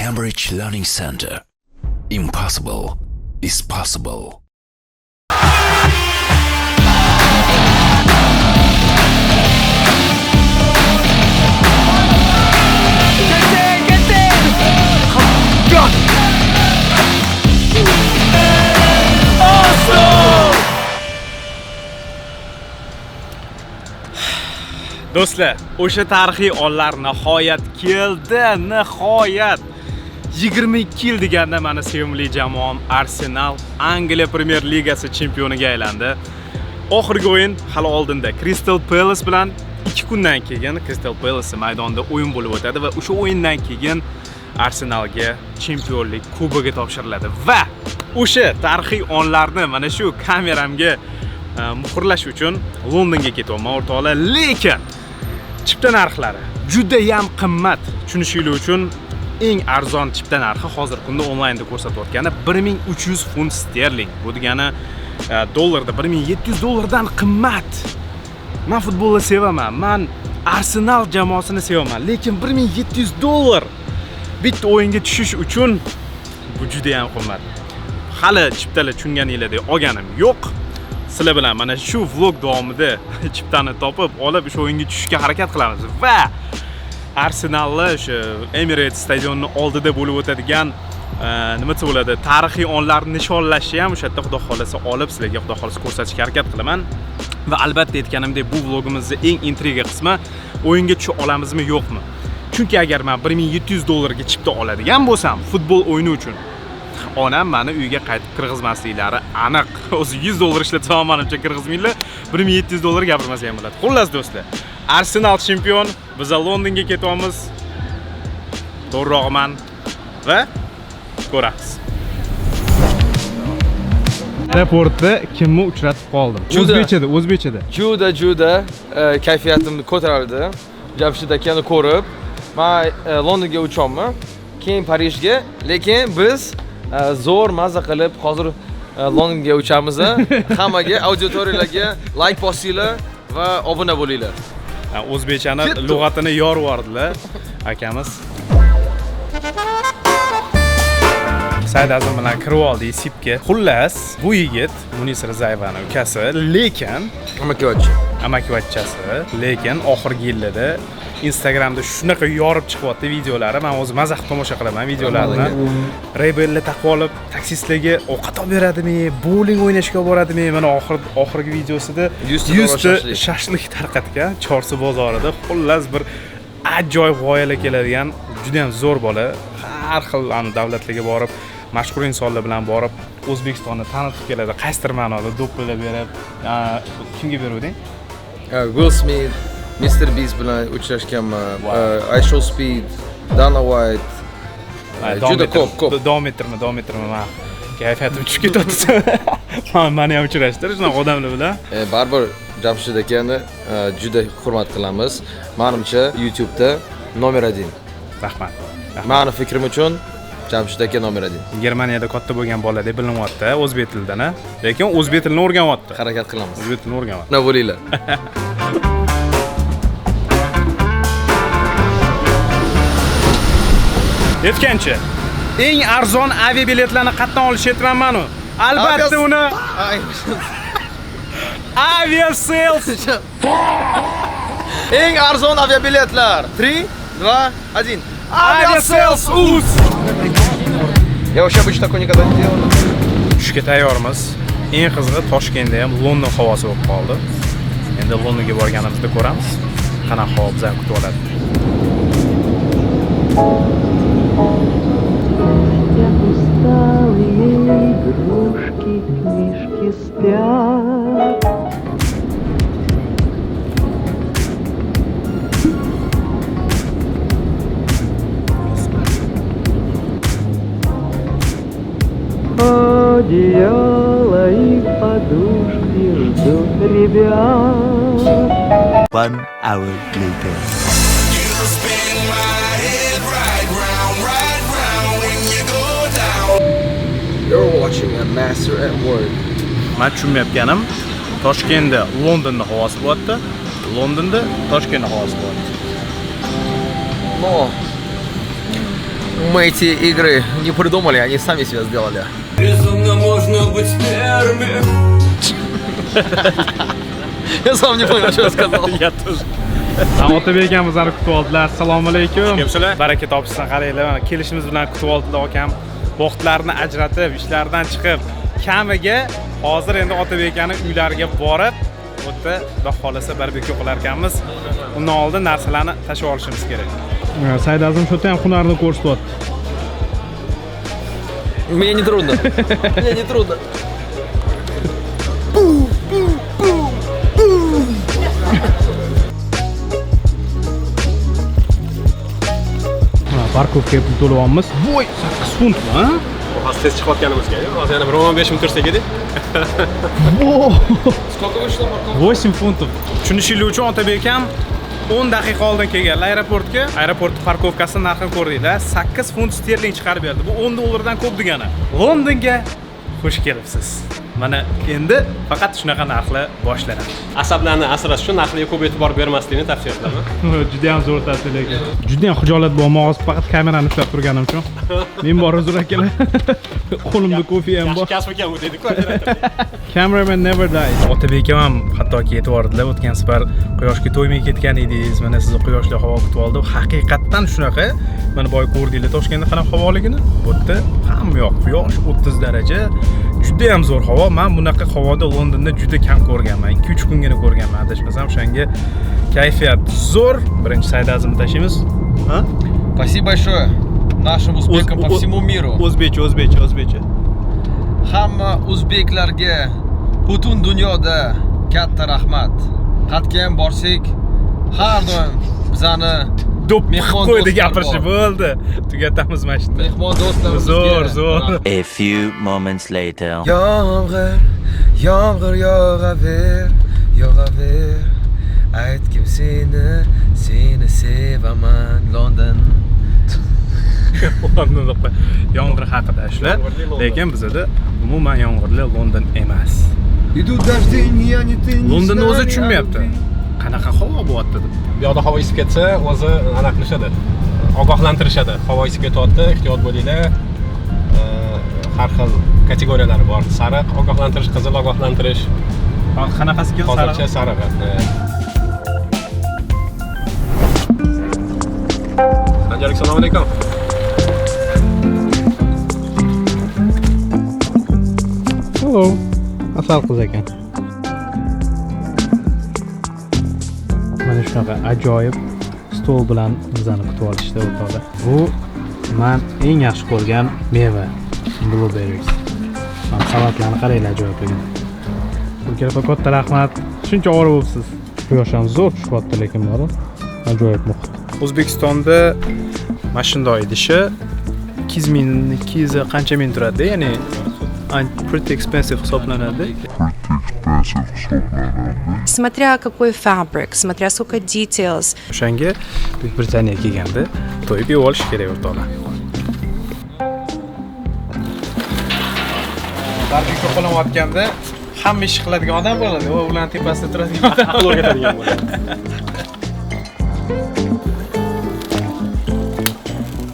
Cambridge Learning Center. Impossible is possible. Do'stlar, o'sha tarixiy onlar nihoyat keldi, nihoyat. 22 yil deganda meni sevimli jamoam Arsenal Angliya Premier Ligasi chempioniga aylandi. Oxirgi o'yin hali oldinda Crystal Palace bilan 2 kundan keyin Crystal Palace maydonida o'yin bo'lib o'tadi va o'sha o'yindan keyin Arsenalga chempionlik kubogi topshiriladi va o'sha tarixiy onlarni mana shu kameramga muhrlash uchun Londonga ketyapman o'rtoqlar, lekin chipta narxlari juda ham qimmat. Tushunishingiz uchun eng arzon chipta narxi hozir kunda onlaynda ko'rsatayotgani 1300 funt sterling. Bu degani dollarda 1700 dollardan qimmat. Men futbolni sevaman. Men Arsenal jamoasini sevaman, lekin 1700 dollar bitta o'yinga tushish uchun bu juda ham qimmat. Hali chiptalar tushunganinglardek olganim yo'q. Sizlar bilan mana shu vlog davomida chiptani topib olib o'sha o'yinga tushishga harakat qilamiz va Arsenalni o'sha Emirates stadionining oldida bo'lib o'tadigan nima desa bo'ladi, tarixiy onlarni nishonlashni ham o'sha yerda xudo xolasa olib sizlarga xudo xolasa ko'rsatishga harakat qilaman. Va albatta aytganimdek bu vlogimizning eng intriga qismi o'yinga tusha olamizmi yo'qmi? Chunki agar men 1700 dollarga chipta oladigan bo'lsam futbol o'yini uchun, onam meni uyga qaytib kirgizmasliklari aniq. O'zi 100 dollar ishlatsam menimcha kirgizmaylar, 1700 dollar gapirmasa ham bo'ladi. Xullas do'stlar, Arsenal chempion, biz Londonga ketyapmiz. To'g'rirog'iman va ko'ramiz. Aeroportda kimni uchratib qoldim? O'zbekchada. Juda kayfiyatimni ko'tardi. Jamshid akani ko'rib, men Londonga uchaman, keyin Parijga, lekin biz zo'r maza qilib hozir Londonga uchamiz. Hammaga auditoriyalarga like bosinglar va obuna bo'linglar. O'zbekchani lug'atini yorib yubordilar akamiz. Said Azam bilan kirib oldik sipga. Xullas, bu yigit Munis Rizayevaning ukasi, lekin amakivachchasi, lekin oxirgi yillarda Instagramda shunaqa yorib chiqyapti videolari. Men o'zim mazax tomosha qilaman videolarini. Rebelni taqib olib, taksistlarga ovqat olib beradimi, bowling o'ynashga boradimi? Mana oxirgi videosida 100 ta shashlik tarqatgan Chorsu bozorida. Xullas bir ajoyib g'oyalar keladigan, juda ham zo'r bola. Har xil davlatlarga borib, mashhur insonlar bilan borib, O'zbekistonni tanitib keladi. Qaysidir ma'noda do'ppilar berib, kimga beruvding? Will Smith, Mr. Beast bilan uchrashganman. I Show Speed, Dana White. Juda ko'p. Davom ettirma. Men kayfiyatim tushib ketyapti. Meni ham uchrashtir shunaqa odamlar bilan. Baribir Jamshid akani juda hurmat qilamiz. Menimcha YouTube'da nomer 1. Rahmat. Meni fikrim uchun Jamshid aka nomer 1. Germaniyada katta bo'lgan bola deb bilinyapti o'zbek tilidan, lekin o'zbek tilini o'rganyapti. Harakat qilamiz. O'zbek tilini o'rganyapti. Nima bo'linglar. Yetgancha eng arzon aviabiletlarni qatdan olishyapman men. Albatta uni Avia Sales. Eng arzon aviabiletlar. 3, 2, 1. Avia Sales uz. Я вообще обычно такое никогда не делал. Tushga tayyormiz. Eng qizig'i Toshkentda ham London havosi bo'lib qoldi. Endi Londonga borganimizda ko'ramiz. Qanaqa havo bizni kutib oladi. Игрушки, книжки спят. Одеяло и подушки ждут ребят. 1 hour later. You're watching a master at work. Men tushunmayotganim, Toshkentda Londonni havosi bo'lyapti, Londonda Toshkentni havosi bo'lyapti. No. Мы эти игры не придумали, они сами себя сделали. Безумно можно быть первым. Я сам не понял, что я сказал. Я тоже. Otabek aka bizlarni kutib oldilar. Assalomu alaykum. Kimsizlar? Baraka topishsin, qaranglar. Mana kelishimiz bilan kutib oldilar akam. Vaqtlarini ajratib, ishlardan chiqib, kamiga hozir endi Otabek akaning uylariga borib, bu yerda xudo xolasa barbekyu qilar ekanmiz. Undan oldin narsalarni tashib olishimiz kerak. Saidazim shu yerda ham hunarni ko'rsatyapti. Мне не трудно. Мне не трудно. Parkovga pul to'layapmiz. Voy, 8 funtmi, ha? Hozir tez chiqayotganimizga, hozir yana bir 15 ming tursak edi. Сколько вышло парковка? 8 funtov. Tushunishinglar uchun Otabek ham 10 daqiqa oldin kelganlar aeroportga. Aeroport parkovkasi narxini ko'rdinglar. 8 funt sterling chiqarib berdi. Bu 10 dollardan ko'p degani. Londonga xush kelibsiz. Mana endi faqat shunaqa narxlar boshlanadi. Asablarni asrash uchun narxlarga ko'p e'tibor bermaslikni tavsiya qilaman. Juda ham zo'r tavsiya lekin. Juda ham xijolat bo'lmoq, hozir faqat kamerani ushlab turganim uchun. Men bor uzr akalar. Qo'limda kofe ham bor. Kasb ekan bu dedi-ku. Cameraman never dies. Otabek ham hattoki e'tibordilar. O'tgan safar quyoshga to'ymay ketgan edingiz. Mana sizni quyoshli havo kutib oldi. Haqiqatdan shunaqa. Mana boy ko'rdinglar Toshkentda qanaqa havoligini. Bu yerda hamma yoq quyosh 30 daraja. Juda ham zo'r havo. Men bunaqa havoda Londonda juda kam ko'rganman. 2-3 kungina ko'rganman. Adashmasam o'shanga kayfiyat zo'r. Birinchi Saidazimni tashlaymiz. Ha? Спасибо большое нашим узбекам по всему миру. O'zbekcha. Hamma o'zbeklarga butun dunyoda katta rahmat. Qayerga ham borsak, har doim bizani mehmon qo'ydi gapirishi bo'ldi. Tugatamiz mana shunda. mehmon do'stlarimiz. Zo'r. A few moments later. Yomg'ir yog'aver. Aytgim seni sevaman London. Londonda yomg'ir haqida shular, lekin bizda umuman yomg'irli London emas. Londonni o'zi tushunmayapti. Qanaqa havo bo'lyapti deb. Bu yoqda havo isib ketsa, o'zi aniq qilishadi. Ogohlantirishadi. Havo isib ketyapti, ehtiyot bo'linglar. Har xil kategoriyalari bor. Sariq ogohlantirish, qizil ogohlantirish. Qanaqasi kelsa Hozircha sariq. Sanjarlik, assalomu alaykum. Hello. Asal qiz ekan. Mana shunaqa ajoyib stol bilan bizani kutib olishdi o'rtoqlar. Bu men eng yaxshi ko'rgan meva, blueberries. Mana salatlarni qaranglar, ajoyib ekan. Sizga katta rahmat. Shuncha ovora bo'libsiz. Quyosh ham zo'r tushyapti, lekin bor. Ajoyib muhit. O'zbekistonda mana shunday idishi 2200 qancha ming turadi, ya'ni pretty expensive hisoblanadi. Смотря какой fabric, смотря сколько details. O'shanga Buyuk Britaniyaga kelganda to'yib yeb olish kerak o'rtoqlar. Barbekyu qilayotganda hamma ish qiladigan odam bo'ladi. U bilan tepasida turadigan odam o'rgatadigan bo'ladi.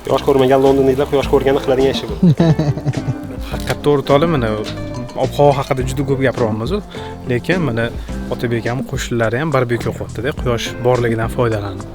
Quyosh ko'rmagan Londonliklar quyosh ko'rganda qiladigan ishi bu. Haqiqatda o'rtoqlar, mana ob-havo haqida juda ko'p gapiryapmiz, lekin mana Otabek ham qo'shnilari ham barbekyu qilyapti-da, quyosh borligidan foydalanib.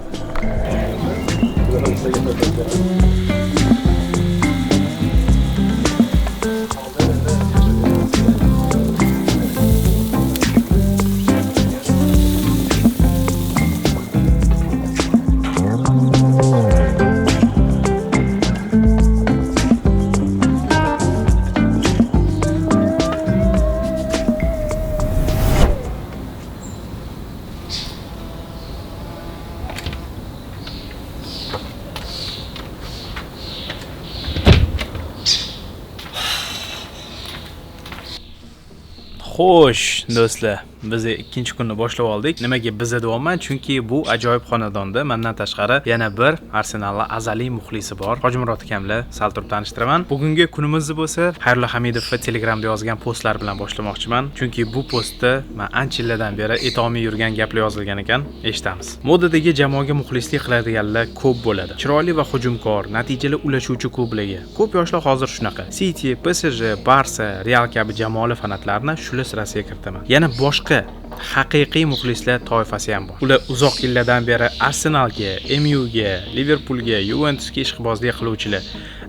Xo'sh, do'stlar, Biz ikkinchi kunni boshlab oldik. Nimaga biza deyapman? Chunki bu ajoyib xonadonda mendan tashqari yana bir Arsenalning azaliy muxlisi bor. Hojimurod akamlar sal turib tanishtiraman. Bugungi kunimizni bo'lsa, Xayrullo Hamidov Telegramda yozgan postlar bilan boshlamoqchiman. Chunki bu postda men ancha yillardan beri aytolmay yurgan gaplar yozilgan ekan, eshitamiz. Modadagi jamoaga muxlislik qiladiganlar ko'p bo'ladi. Chiroyli va hujumkor, natijali ulashuvchi klublarga. Ko'p yoshlar hozir shunaqa. City, PSG, Barsa, Real kabi jamoali fanatlarni shular sirasiga kiritaman. Yana boshqa haqiqiy muxlislar toifasi ham bor. Ular uzoq yillardan beri Arsenalga, MUga, Liverpoolga, Juventusga ishqibozlik qiluvchilar.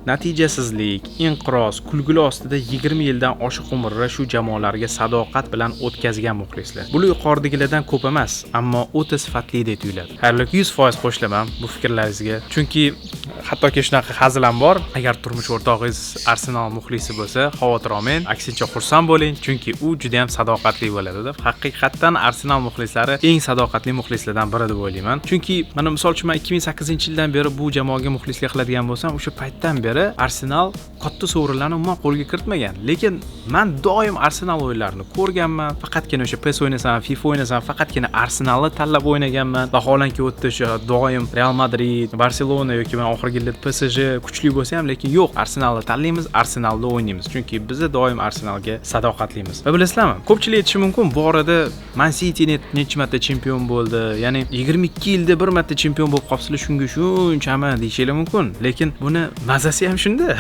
Natijasizlik, inqiroz, kulguli ostida 20 yildan oshiq umrni shu jamoalarga sadoqat bilan o'tkazgan muxlislar. Bu yuqoridagilardan ko'p emas, ammo o'ta sifatli deb tuyuladi. Xayrli 100% qo'shilaman bu fikrlaringizga. Chunki hattoki shunaqa hazil ham bor. Agar turmush o'rtog'ingiz Arsenal muxlisi bo'lsa, xavotir olmang, aksincha xursand bo'ling, chunki u juda ham sadoqatli bo'ladi deb. Haqiqatan Arsenal muxlislari eng sadoqatli muxlislardan biri deb o'ylayman. Chunki mana misol uchun 2008-yildan beri bu jamoaga muxlislik qiladigan bo'lsam, o'sha paytdan beri Arsenal katta sovrinlarni umuman qo'lga kiritmagan. Lekin men doim Arsenal o'yinlarini ko'rganman. Faqatgina o'sha PES o'ynasam, FIFA o'ynasam, faqatgina Arsenalni tanlab o'ynaganman. Vaholanki o'tdi o'sha doim Real Madrid, Barselona yoki men oxirgi yilda PSG kuchli bo'lsa ham, lekin yo'q, Arsenalni tanlaymiz, Arsenalda o'ynaymiz. Chunki biz doim Arsenalga sadoqatlimiz. Va bilasizlarmi? Ko'pchilik aytishi mumkin, bu orada Man City necha marta chempion bo'ldi. Ya'ni 22 yilda bir marta chempion bo'lib qolsalar, shunga shunchami deyishingiz mumkin. Lekin buni mazasi ham shunda.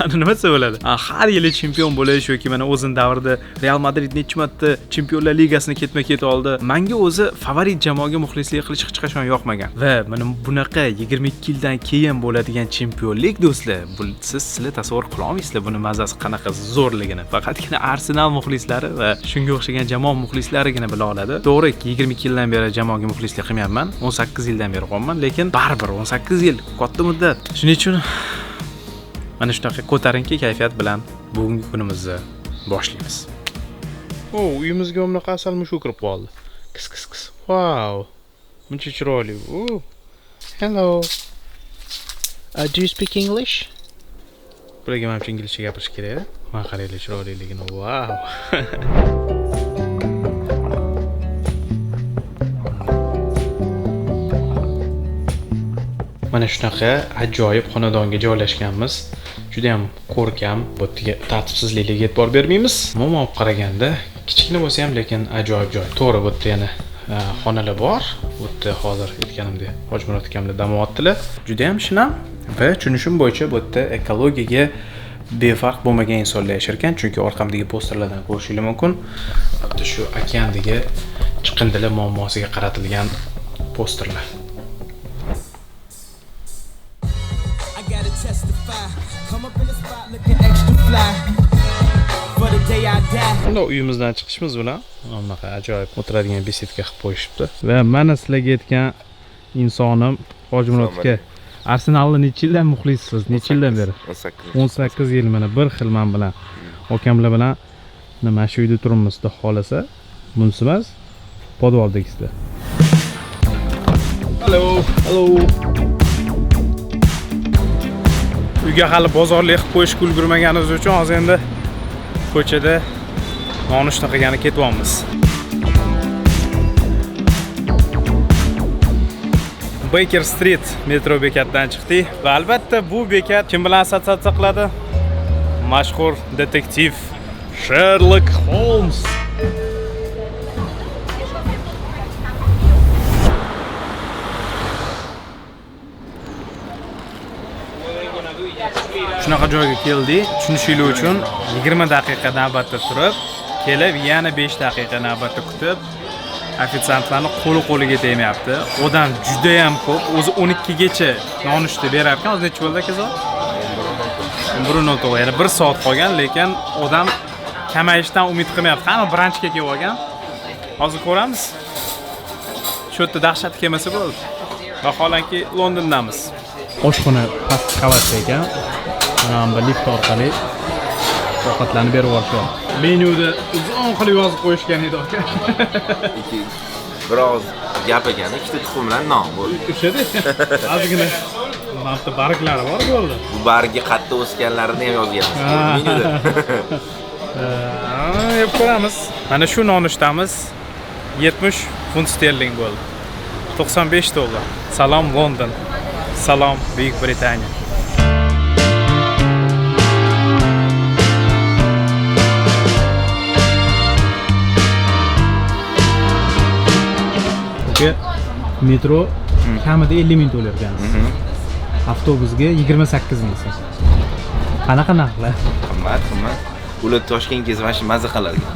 Ana nima desa bo'ladi? Har yili chempion bo'lish yoki mana o'zing davrida Real Madrid necha marta Chempionlar Ligasini ketma-ket oldi. Menga o'zi favorit jamoaga muxlislik qilish hech qachon yoqmagan. Va mana bunaqa 22 yildan keyin bo'ladigan chempionlik do'stlar, bu sizlar tasavvur qila olmaysizlar buni mazasi qanaqa zo'rligini. Faqatgina Arsenal muxlislari va shunga o'xshagan jamoa muxlislarigina bila oladi. To'g'ri, 22 yildan beri jamoaga muxlislik qilmayapman. 18 yildan beri qolman, lekin baribir 18 yil katta muddat. Shuning uchun mana shunaqa ko'tarinki kayfiyat bilan bugungi kunimizni boshlaymiz. Uyimizga bunaqa asal mushuq kirib qoldi. Kis. Wow. Buncha chiroyli. Hello. Do you speak English? Bularga ham inglizcha gapirish kerak. Men qaraylar chiroyliligini. Wow. Mana shunaqa ajoyib xonadonga joylashganmiz. Juda ham ko'rkam, bu yerga tartibsizliklarga e'tibor bermaymiz. Umuman olib qaraganda kichkina bo'lsa ham, lekin ajoyib joy. To'g'ri, bu yerda yana xonalar bor. Bu yerda hozir aytganimdek Hojimurod akamlar dam olyaptilar. Juda ham shinam va tushunishim bo'yicha bu yerda ekologiyaga befarq bo'lmagan insonlar yashar ekan, chunki orqamdagi posterlardan ko'rishingiz mumkin. Hatto shu okeandagi chiqindilar muammosiga qaratilgan posterlar. Unda uyimizdan chiqishimiz bilan bunaqa ajoyib o'tiradigan besetka qilib qo'yishibdi. Va mana sizlarga aytgan insonim Hojimurod aka. Arsenalni necha yildan muxlissiz? Necha yildan beri? 18 yil mana bir xil men bilan akamlar bilan nima shu uyda turibmiz, xudo xolasa. Bunisi emas, podvaldagisida. Hello. Uyga hali bozorlik qilib qo'yishga ulgurmaganimiz uchun hozir endi ko'chada nonushta qilgani ketyapmiz. Baker Street metro bekatidan chiqdik va albatta bu bekat kim bilan assotsiatsiya qiladi? Mashhur detektiv Sherlock Holmes. Shunaqa joyga keldik. Tushunishingiz uchun 20 daqiqa navbatda turib, kelib yana 5 daqiqa navbatda kutib, ofitsiantlarning qo'liga tegmayapti. Odam juda ham ko'p. O'zi 12 gacha nonushta berar ekan. O'zi necha bo'ldi akaza? 1:09. Yana 1 soat qolgan, lekin odam kamayishdan umid qilmayapti. Hamma branchga kelib olgan. Hozir ko'ramiz. Shu yerda dahshat kelmasa bo'ldi. Vaholanki Londondamiz. Oshxona past qavatda ekan. Mana bu lift orqali ovqatlarni berib yuborishyapti. Menyuda uzun qilib yozib qo'yishgan edi aka. Biroz gap ekan, ikkita tuxum bilan non bo'ldi. O'shada ozgina mavta barglari bor bo'ldi. Bu bargi qatta o'sganlarini ham yozganmiz menyuda. Yeb ko'ramiz. Mana shu nonushtamiz 70 funt sterling bo'ldi. 95 dollar. Salom London. Salom Buyuk Britaniya. Metro kamida 50 ming to'larkansiz. Avtobusga 28 ming so'm. Qanaqa narxlar? Qimmat. Ular Toshkentga kelsa mana shu maza qilarkan.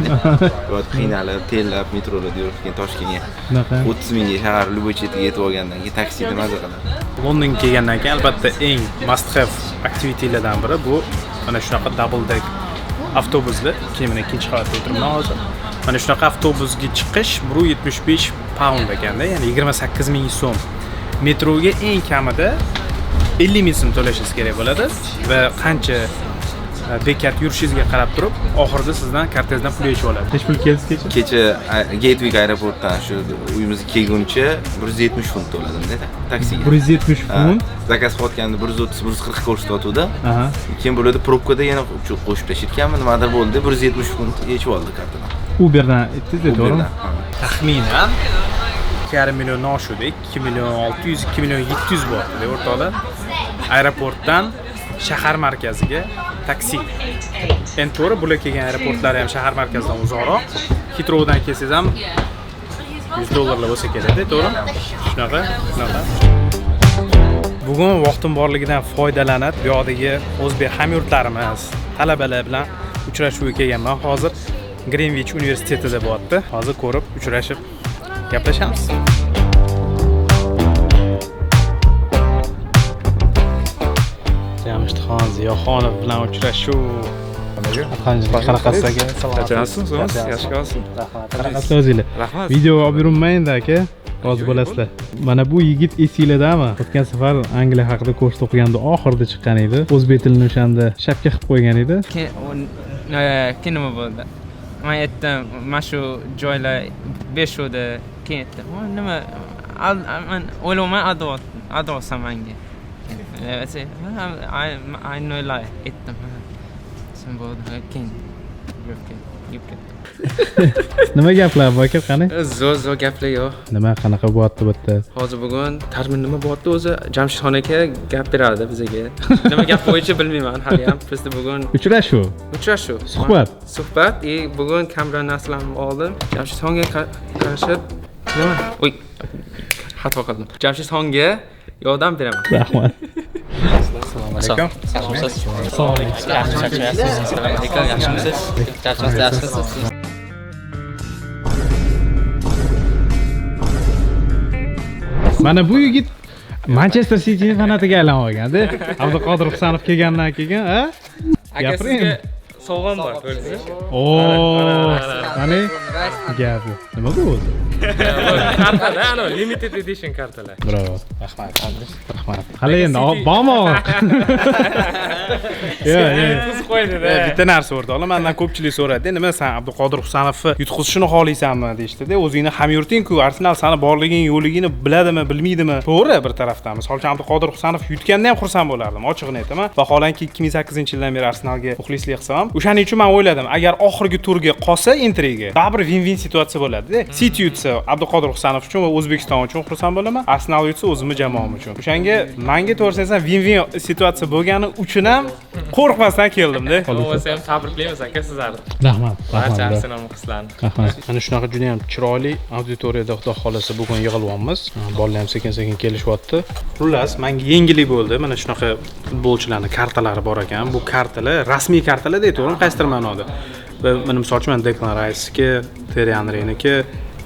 Yo'q, qiynalib, tellab metrolarda yurgan Toshkentga. Shunaqa. 30 mingga shahar любой chetiga yetib olgandan keyin taksida maza qiladi. Londonga kelgandan keyin albatta eng must have activitylardan biri bu mana shunaqa double deck avtobuslar. Keyin mana ikkinchi qavatda o'tiribman hozir. Mana shunaqa avtobusga chiqish 175 pound ekanda, ya'ni 28 ming so'm. Metroga eng kamida 50 ming so'm to'lashingiz kerak bo'ladi va qancha bekat yurishingizga qarab turib, oxirida sizdan kartangizdan pul yechib oladi. Necha pul keldi kecha? Kecha Gatwick aeroportdan shu uyimizga kelguncha 170 funt to'ladim-da taksiga. 170 funt. Zakaz qilayotganda 130-140 ko'rsatuvdi. Keyin bo'ladi probkada yana qo'shib tashirkanmi, nimadir bo'ldi, 170 funt yechib oldi kartadan. Uberdan aytdingiz, to'g'rimi? Taxminan 2,5 million noshudi, 2 million 600, 2 million 700 bo'ldi o'rtoqlar. Aeroportdan shahar markaziga taksi. Endi to'g'ri, bular kelgan aeroportlar ham shahar markazidan uzoqroq. Heathrowdan kelsangiz ham 100 dollarlar bo'lsa kerak-da, to'g'rimi? Shunaqa. Bugun vaqtim borligidan foydalanib, bu yoqdagi o'zbek hamyurtlarimiz, talabalar bilan uchrashuvga kelganman. Hozir Greenwich universitetida bo'lyapti. Hozir ko'rib, uchrashib gaplashamiz. Jamshidxon Ziyoxonov bilan uchrashuv. Qanaqasiz aka? Qachonsiz? Yaxshi olsin. Qanaqasiz o'zinglar? Rahmat. Video olib yurmaydi aka. Hozir bo'lasizlar. Mana bu yigit esinglardami? O'tgan safar Angliya haqida ko'rsatib o'qiganda oxirida chiqqan edi. O'zbek tilini o'shanda shapka qilib qo'ygan edi. Nima bo'ldi? Men aytdim, mana shu joylar 5 o'da keyin aytdim. Nima? Men o'ylayman advosan menga. I know lie aytdim. Sen bo'ldi keyin yeb ketdim. Nima gaplar bu aka, qani? Zo'r gaplar yo'q. Nima qanaqa bo'lyapti bu yerda? Hozir bugun termin nima bo'lyapti o'zi? Jamshidxon aka gap beradi bizga. Nima gap bo'yicha bilmayman hali ham. Bizda bugun Uchrashuv. Suhbat. Bugun kamera narsalarni oldim. Jamshidxonga qarashib nima? Oy. Xato qildim. Jamshidxonga yordam beraman. Rahmat. Assalomu alaykum. Assalomu alaykum. Yaxshimisiz? Mana bu yigit Manchester City'ning fanatiga aylanib olganda, Abduqodir Husanov kelgandan keyin, ha? Gapiring. Sovg'am bor, ko'rdingiz? Qani? Gapi. Nima bu o'zi? Kartalar, ana limited edition kartalar. Bravo. Rahmat. Hali endi bormi? Bitta narsa o'rtoqlar, mendan ko'pchilik so'radi, nima sen Abduqodir Husanovni yutqizishini xohlaysanmi deyishdi-da. O'zingni hamyurting-ku, Arsenal seni borliging, yo'ligingni biladimi, bilmaydimi? To'g'ri, bir tarafdan. Misol uchun Abduqodir Husanov yutganda ham xursand bo'lardim, ochig'ini aytaman. Vaholanki 2008-yildan beri Arsenalga muxlislik qilsam, o'shaning uchun men o'yladim, agar oxirgi turga qolsa intriga, baribir win-win situatsiya bo'ladi-da. City yutsa Abduqodir Husanov uchun va O'zbekiston uchun xursand bo'laman. Arsenal yutsa o'zimni jamoam uchun. O'shanga menga to'g'risi aytsam win-win situatsiya bo'lgani uchun ham qo'rqmasdan keldim-da. O'zi ham tabriklaymiz aka sizlarni. Rahmat. Barcha Arsenal muxlislarini. Rahmat. Mana shunaqa juda ham chiroyli auditoriyada Xudo xolasa bugun yig'ilyapmiz. Bolalar ham sekin-sekin kelishyapti. Xullas, menga yengillik bo'ldi. Mana shunaqa futbolchilarning kartalari bor ekan. Bu kartalar rasmiy kartalar-da, to'g'rimi? Qaysidir ma'noda. Va men misol uchun Declan Rice'ga, Thierry Henry'niki,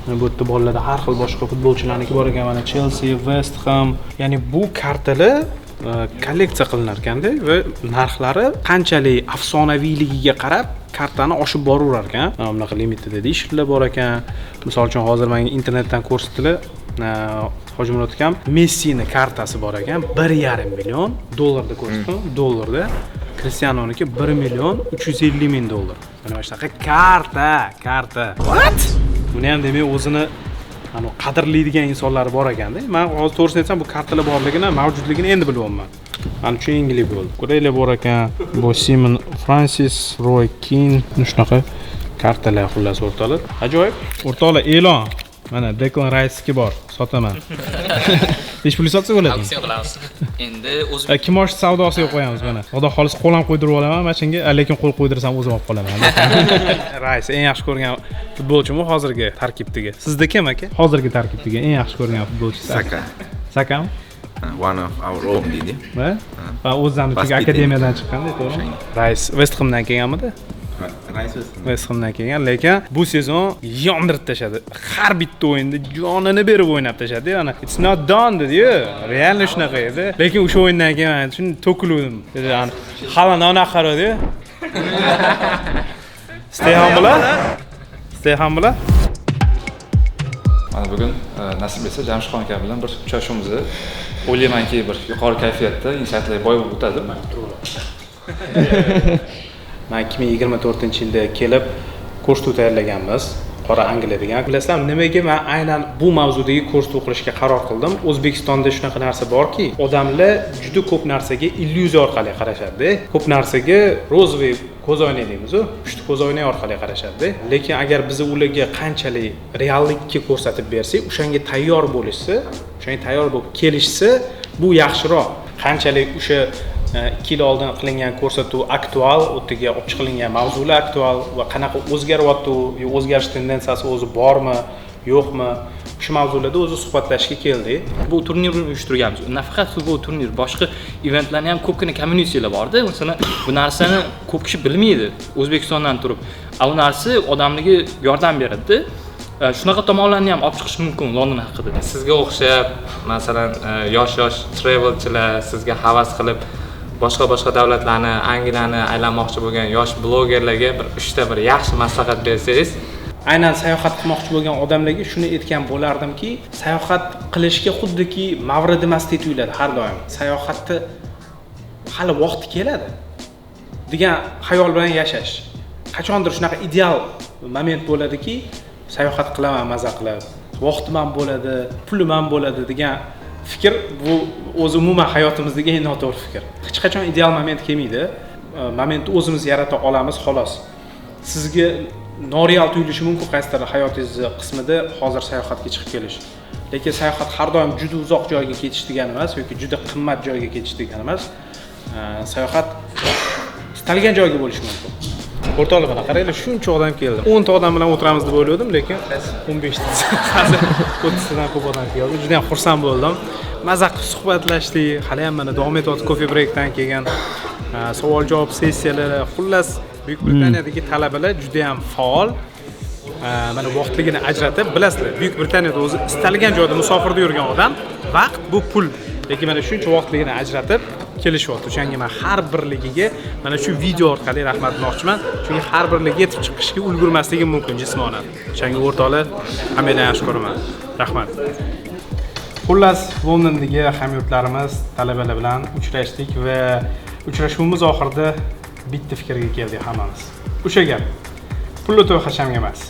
bu yerda bolalarda har xil boshqa futbolchilarniki bor ekan. Mana Chelsea, West Ham, ya'ni bu kartalar kolleksiya qilinar ekanda va narxlari qanchalik afsonaviyligiga qarab kartani oshib boraverar ekan. Bunaqa limited editionlar bor ekan. Misol uchun hozir menga internetdan ko'rsatdilar. Hojimurod akam Messini kartasi bor ekan, 1,5 million dollarda ko'rsatdim, dollarda. Cristiano'niki 1 million 350 ming dollar. Mana shunaqa karta. What? Buni ham demak o'zini qadrlaydigan insonlar bor ekanda. Men hozir to'g'risini aytsam, bu kartalar borligini, mavjudligini endi bilyapman. Mana shu yengillik bo'ldi. Ko'raylar bor ekan. Bu Simon Francis, Roy Keane, shunaqa kartalar xullas o'rtoqlar. Ajoyib. O'rtoqlar e'lon. Mana Declan Rice bor, sotaman. Ish puli sotsa bo'ladi. Aksiya qilamiz. Endi o'zim kimosh savdosiga qo'yamiz mana. Xudo xolis qo'l ham qo'ydirib olaman mashinaga, lekin qo'l qo'ydirsam o'zim olib qolaman. Rice eng yaxshi ko'rgan futbolchimi hozirgi tarkibdagi? Sizda kim aka? Hozirgi tarkibdagi eng yaxshi ko'rgan futbolchi Saka. Sakami? One of our own deydi. Va o'zlari uchun akademiyadan chiqqanda, to'g'rimi? Rice West Hamdan kelganmidi? West Hamdan kelgan, lekin bu sezon yondirib tashadi. Har bitta o'yinda jonini berib o'ynab tashadi. Ana it's not done dedi-yu. Real shunaqa edi. Lekin o'sha o'yindan keyin men shuni to'kildim. Hali nona qaradi. Steham bilan? Mana bugun nasib etsa Jamshidxon aka bilan bir uchrashuvimizni o'ylaymanki bir yuqori kayfiyatda, insiyativli boy bo'lib o'tadi. Men 2024-yilda kelib ko'rsatuv tayyorlaganmiz. Qora Angliya degan. Bilasizlar, nimaga men aynan bu mavzudagi ko'rsatuv qilishga qaror qildim? O'zbekistonda shunaqa narsa borki, odamlar juda ko'p narsaga illyuziya orqali qarashadi. Ko'p narsaga rozvoy ko'zoynak deymiz-ku, pushti ko'zoynak orqali qarashadi. Lekin agar biz ularga qanchalik reallikka ko'rsatib bersak, o'shanga tayyor bo'lishsa, o'shanga tayyor bo'lib kelishsa, bu yaxshiroq. Qanchalik o'sha 2 yil oldin qilingan ko'rsatuv aktual, o'tiga olib chiqilgan mavzular aktual va qanaqa o'zgaryapti, o'zgarish tendensiyasi o'zi bormi, yo'qmi, shu mavzularda o'zi suhbatlashishga keldik. bu turnirni uyushtirganmiz. Nafaqat futbol turnir, boshqa eventlarni ham ko'pgina communitylar borda. Masalan, bu narsani ko'p kishi bilmaydi O'zbekistondan turib. Bu narsa odamlarga yordam beradi. Shunaqa tomonlarni ham olib chiqish mumkin London haqida. Sizga o'xshab, masalan, yosh travelchilar, sizga havas qilib boshqa davlatlarni, Angliyani aylanmoqchi bo'lgan yosh blogerlarga bir 3 ta bir yaxshi maslahat bersangiz, aynan sayohat qilmoqchi bo'lgan odamlarga shuni aytgan bo'lardimki, sayohat qilishga xuddiki Mavrid emasdek tuyuladi har doim. Sayohatni hali vaqti keladi degan xayol bilan yashash. Qachondir shunaqa ideal moment bo'ladiki, sayohat qilaman maza qilib, vaqtim ham bo'ladi, pulim ham bo'ladi degan fikr bu o'zi umuman hayotimizdagi eng noto'g'ri fikr. Hech qachon ideal moment kelmaydi. Momentni o'zimiz yarata olamiz, xolos. Sizga noreal tuyulishi mumkin qaysidir hayotingiz qismida hozir sayohatga chiqib kelish. Lekin sayohat har doim juda uzoq joyga ketish degani emas yoki juda qimmat joyga ketish degani emas. Sayohat istalgan joyga bo'lishi mumkin. O'rtoqlar mana qaranglar, shuncha odam keldi. 10 ta odam bilan o'tiramiz deb o'yladim, lekin 15 ta, 30 tadan ko'p odam keldi. Juda ham xursand bo'ldim. Maza qilib suhbatlashdik. Hali ham mana davom etyapti coffee breakdan kelgan savol-javob sessiyalari. Xullas, Buyuk Britaniyadagi talabalar juda ham faol. Mana vaqtligini ajratib, bilasizlar, Buyuk Britaniyada o'zi istalgan joyda musofirda yurgan odam, vaqt bu pul. Lekin mana shuncha vaqtligini ajratib kelishyapti. O'shanga men har birligiga mana shu video orqali rahmat aytmoqchiman. Chunki har birligiga yetib chiqishga ulgurmasligim mumkin jismonan. O'shanga o'rtoqlar, hammadan yaxshi ko'raman. Rahmat. Xullas, Londondagi hamyurtlarimiz talabalar bilan uchrashdik va uchrashuvimiz oxirida bitta fikrga keldik hammamiz. O'sha gap. Pulli to'y hashamga emas.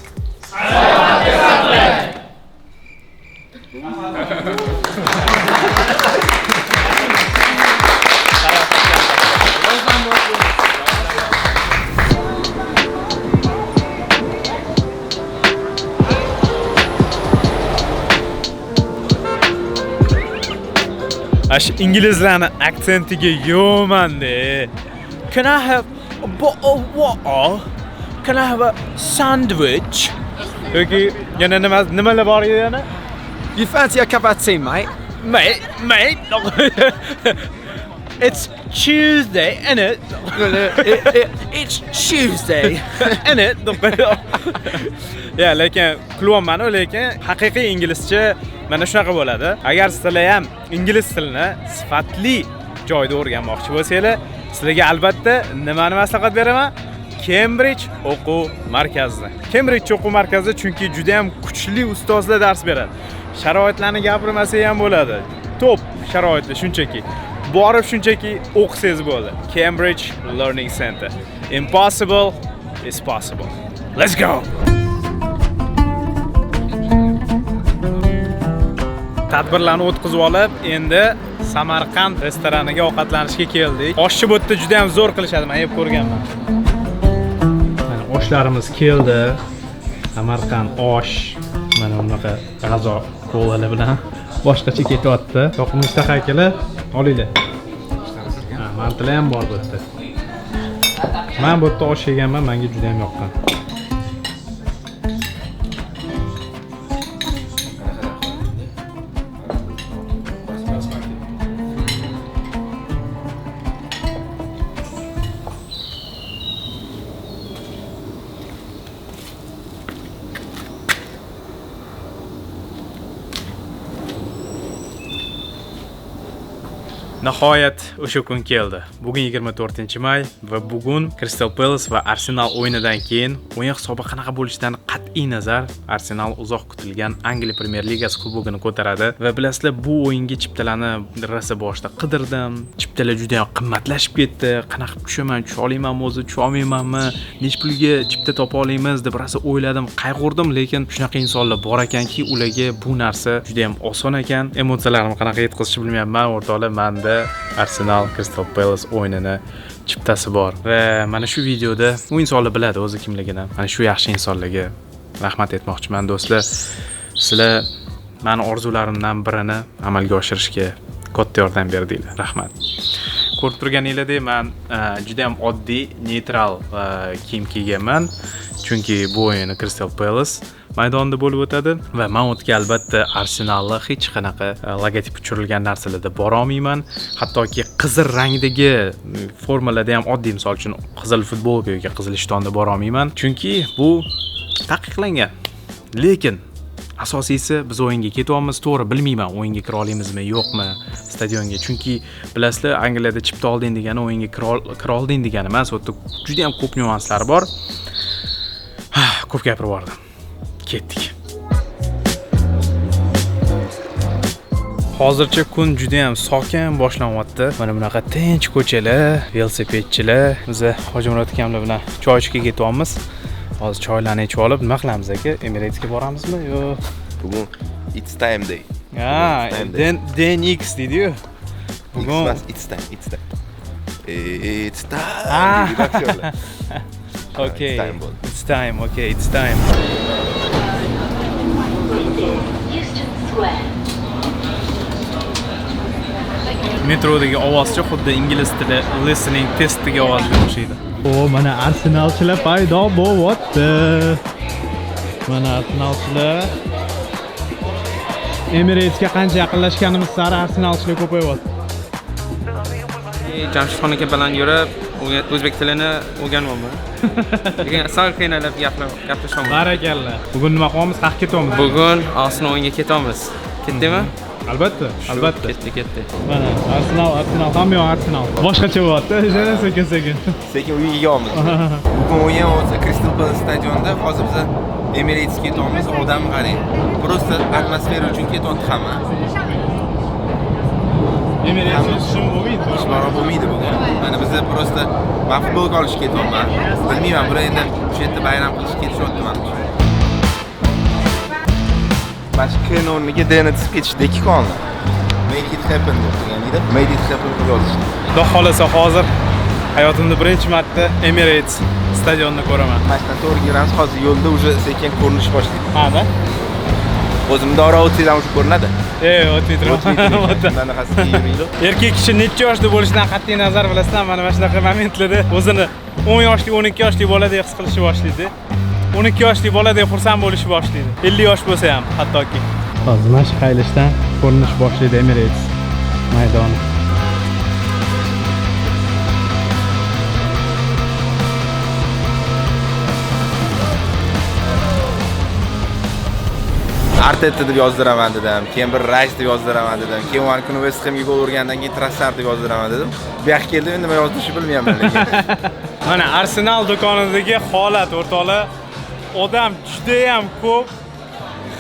Ash inglizlarning aksentiga yo'manda. Can I have a bottle of water? Can I have a sandwich? Yoki yana nimalar bor edi yana? You fancy a cup of tea, mate? Mate. It's Tuesday, innit? It's Tuesday. Innit? Ya, lekin kulyapman, lekin haqiqiy inglizcha mana shunaqa bo'ladi. Agar sizlar ham ingliz tilini sifatli joyda o'rganmoqchi bo'lsanglar, sizlarga albatta nimani maslahat beraman? Cambridge o'quv markazida. Cambridge o'quv markazida chunki juda ham kuchli ustozlar dars beradi. Sharoitlarni gapirmasa ham bo'ladi. Top sharoitli shunchaki. Borib shunchaki o'qisangiz bo'ldi. Cambridge Learning Center. Impossible is possible. Let's go. Tadbirlarni o'tkazib olib, endi Samarqand restoraniga ovqatlanishga keldik. Oshchi bu yerda juda ham zo'r qilishadi, men yeb ko'rganman. Mana oshlarimiz keldi. Samarqand osh. Mana bunaqa g'azo ko'lali bilan boshqacha ketyapti. Yoqimli ishtaha akalar, olinglar. Ha, mantilar ham bor bu yerda. Men bu yerda osh yeganman, menga juda ham yoqqan. Nihoyat o'sha kun keldi. Bugun 24-may va bugun Crystal Palace va Arsenal o'yinidan keyin o'yin hisobi qanaqa bo'lishidan qat'iy nazar Arsenal uzoq kutilgan Angliya Premier Ligasi kubogini ko'taradi va bilasizlar, bu o'yinga chiptalarni rosa boshda qidirdim. Chiptalar juda ham qimmatlashib ketdi. Qanaqa tushaman, tusha olmaymanmi o'zi, tusha olmaymanmi? Nech pulga chipta topa olamiz deb rosa o'yladim, qayg'urdim, lekin shunaqa insonlar bor ekanki, ularga bu narsa juda ham oson ekan. Emotsiyalarimni qanaqa yetkazishni bilmayapman, o'rtoqlar, menda Arsenal Crystal Palace o'yinini chiptasi bor va mana shu videoda u insonlar biladi o'zi kimligini. Mana shu yaxshi insonlarga rahmat aytmoqchiman do'stlar. Sizlar meni orzularimdan birini amalga oshirishga katta yordam berdinglar. Rahmat. Ko'rib turganinglardek, men juda ham oddiy, neytral kiyim kiyganman, chunki bu o'yin Crystal Palace maydonida bo'lib o'tadi va men o'tga albatta Arsenalga hech qanaqa logotip tushirilgan narsalarda bora olmayman. Hattoki qizil rangdagi formalarda ham oddiy, misol uchun qizil futbolka yoki qizil ishtonda bora olmayman, chunki bu taqiqlangan. Lekin asosiysi biz o'yinga ketyapmiz, to'g'ri bilmayman o'yinga kira olamizmi, yo'qmi stadionga, chunki bilasizlar, Angliyada chipta olding degani o'yinga kira olding degani emas, u yerda juda ham ko'p nyuanslari bor. Ko'p gapirib bordim. Ketdik. Hozircha kun juda ham sokin boshlanyapti. Mana bunaqa tinch ko'chalar, velosipedchilar. Biz Hojimurod akamlar bilan choy ichishga ketyapmiz. Hozir choylarni ichib olib, nima qilamiz aka? Emiratesga boramizmi yo? Bugun it's time day. Then X deydi-yu. Bugun it's time. It's time. Okay. It's time. Okay, it's time. Metrodagi ovozcha xuddi ingliz tili listening testiga ovozga o'xshaydi. Mana Arsenalchilar paydo bo'lyapti. Mana Arsenalchilar Emiratesga qancha yaqinlashganimiz sari Arsenalchilar ko'payyapti. Jamshidxon aka bilan yurib, o'zbek tilini o'rganyapman. Lekin sal qiynalib gaplashaman. Barakalla. Bugun nima qilamiz? Qaq ketamiz. Bugun Arsenal o'yinga ketamiz. Ketdingmi? Albatta. Ketdi. Mana Arsenal, hamma Arsenal. Boshqacha bo'lyapti. Sekin. Sekin uyga kelamiz. Bugun o'yin bo'lsa Crystal Palace stadionida, hozir biz Emiratesga ketamiz. Odam qarang. Просто atmosfera uchun ketyapti hamma. Emiratesga tushim bo'lmaydi. Ishbaro bo'lmaydi bugun. Mana biz просто men futbolga olishga ketyapman. Bilmayman, bular endi shu yerda bayram qilishga ketishyapti menimcha. Başka K'nin o'rniga D'ni tizib ketishdi ikki konni. Make it happen deb turganida, made it happen deb yozishdi. Xudo xolasa hozir hayotimda birinchi marta Emirates stadionini ko'raman. Mashina to'g'ri yuramiz, hozir yo'lda уже sekin ko'rinish boshlaydi. Ha-da. O'zimda ora o'taydan уже ko'rinadi. O'tib turibman. Qanaqasiga yurmaydi. Erkak kishi necha yoshda bo'lishidan qat'iy nazar bilasizlar, mana shunaqa momentlarda o'zini 10 yoshli, 12 yoshli boladek his qilishni boshlaydi. 12 yoshli boladek xursand bo'lishni boshlaydi. 50 yosh bo'lsa ham hattoki. Hozir mashq qaylashdan ko'rinish boshlaydi Emirates maydoni. Arteta deb yozdiraman dedim, keyin bir Rice deb yozdiraman dedim, keyin o'sha kuni West Hamga gol urgandan keyin Trossard deb yozdiraman dedim. Bu yoqqa keldim, nima yozdirishni bilmayman lekin. Mana Arsenal do'konidagi holat o'rtoqlar, odam juda ham ko'p.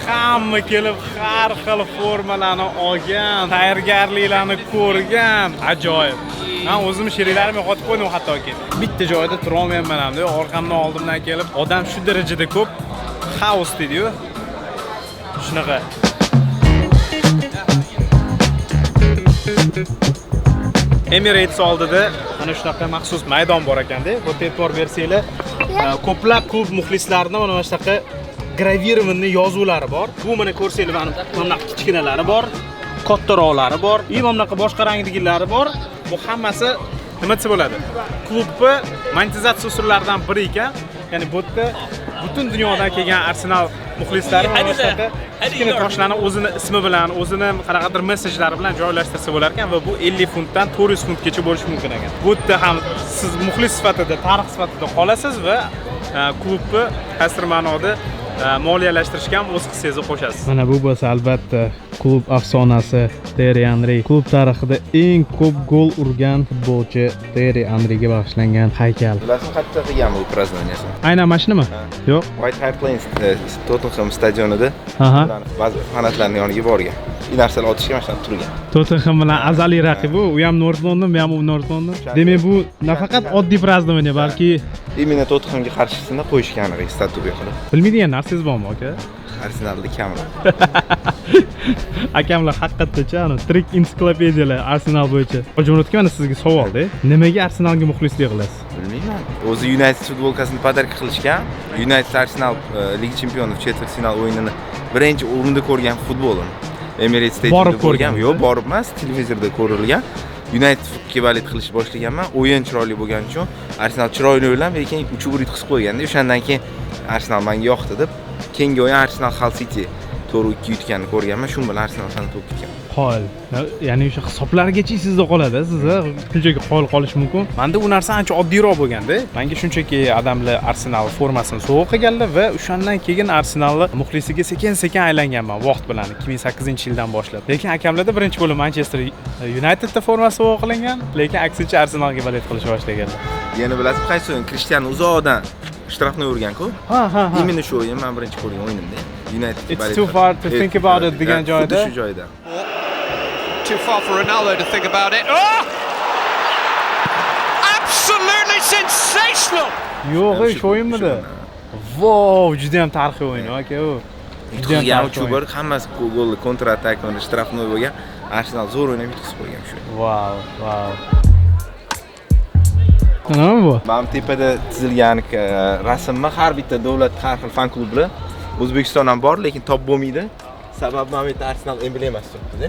Hamma kelib har xil formalarni olgan, tayyorgarliklarni ko'rgan, ajoyib. Men o'zim sheriklarimga qotib qo'ydim hattoki. Bitta joyda tura olmayman hamda, orqamdan oldimdan kelib, odam shu darajada ko'p, xaos deydi-yu. Shunaqa. Emirates oldida mana shunaqa maxsus maydon bor ekanda. Bu e'tibor bersanglar, ko'plab klub muxlislarining mana shunaqa gravirovanniy yozuvlari bor. Bu mana ko'rsanglar, mana bunaqa kichkinalari bor, kattaroqlari bor, mana bunaqa boshqa rangdagilari bor. Bu hammasi nima desa bo'ladi? Klubni monetizatsiya usullaridan biri ekan. Ya'ni bu yerda butun dunyodan kelgan Arsenal muxlislari mana shunaqa kichkina toshlarni o'zini ismi bilan, o'zini qanaqadir messenjlari bilan joylashtirsa bo'lar ekan va bu 50 funtdan 400 funtgacha bo'lishi mumkin ekan. Bu yerda ham siz muxlis sifatida, tarix sifatida qolasiz va klubni qaysidir ma'noda moliyalashtirishga ham o'z hissangizni qo'shasiz. Mana bu bo'lsa albatta klub afsonasi Thierry Henry. Klub tarixida eng ko'p gol urgan futbolchi Thierry Henryga bag'ishlangan haykal. Bilasizmi, qayerda qilgan bu prazdniyasini? Aynan mana shunimi? Yo'q. White Hart Lane Tottenham stadionida ba'zi fanatlarning yoniga borgan. Bir narsalar otishga mashina turgan. Tottenham bilan azaliy raqibi, u ham North London, bu ham North London. Demak, bu nafaqat oddiy prazdnovaniya, balki imенно Tottenhamga qarshisini qo'yishgan statuga qilib. Bilmaydigan narsangiz bormi, aka? Arsenalda kamroq. Akamlar haqiqatdacha ana tirik ensiklopediyalar Arsenal bo'yicha. Hojimurod aka, mana sizga savolda, nimaga Arsenalga muxlislik qilasiz? Bilmayman. O'zi United futbolkasini podarka qilishgan. United Arsenal Liga Chempionlar четвертьfinal o'yinini birinchi o'rinda ko'rgan futbolim. Emirates Stadiumda ko'rgan. Yo'q, borib emas, televizorda ko'rilgan. United valid qilish boshlaganman. O'yin chiroyli bo'lgani uchun Arsenal chiroyli o'ynab, lekin 3-1 yutqizib qo'yganda, o'shandan keyin Arsenal menga yoqdi deb, keyingi o'yin Arsenal Hull City 4-2 yutganini ko'rganman. Shu bilan Arsenal fan to'p ketgan. Qo'l. Ya'ni o'sha hisoblargacha sizda qoladi, sizda shunchaki qo'l qolish mumkin. Menda u narsa ancha oddiyroq bo'lganda, menga shunchaki odamlar Arsenal formasini sovg'a qilganlar va o'shandan keyin Arsenalni muxlisiga sekin-sekin aylanganman vaqt bilan 2008-yildan boshlab. Lekin akamlarda birinchi bo'lib Manchester Unitedda formasi sovg'a qilingan, lekin aksincha Arsenalga valet qilishni boshlaganlar. Yana bilasizmi, qaysi o'yin? Cristiano uzoqdan shtrafni urgan-ku. Ha. Imенно shu o'yin men birinchi ko'rgan o'yinimda. United It's too far to think about it degan joyda. Shu joyda. Too far for Ronaldo to think about it. Oh! Absolutely sensational! Yo'q, shu o'yinmidi? Wow, juda ham tarixiy o'yin, aka u. Juda ham uchur, hammasi golli kontra-atak va shtrafnoy bo'lgan. Arsenal zo'r o'ynab yutqizib qo'ygan shu. Wow. Nima bu? Mana tepada chizilgan rasmni har bitta davlat har xil fan klublar O'zbekiston ham bor, lekin top bo'lmaydi. Sababi mana bu Arsenal emblemasi turibdi-da.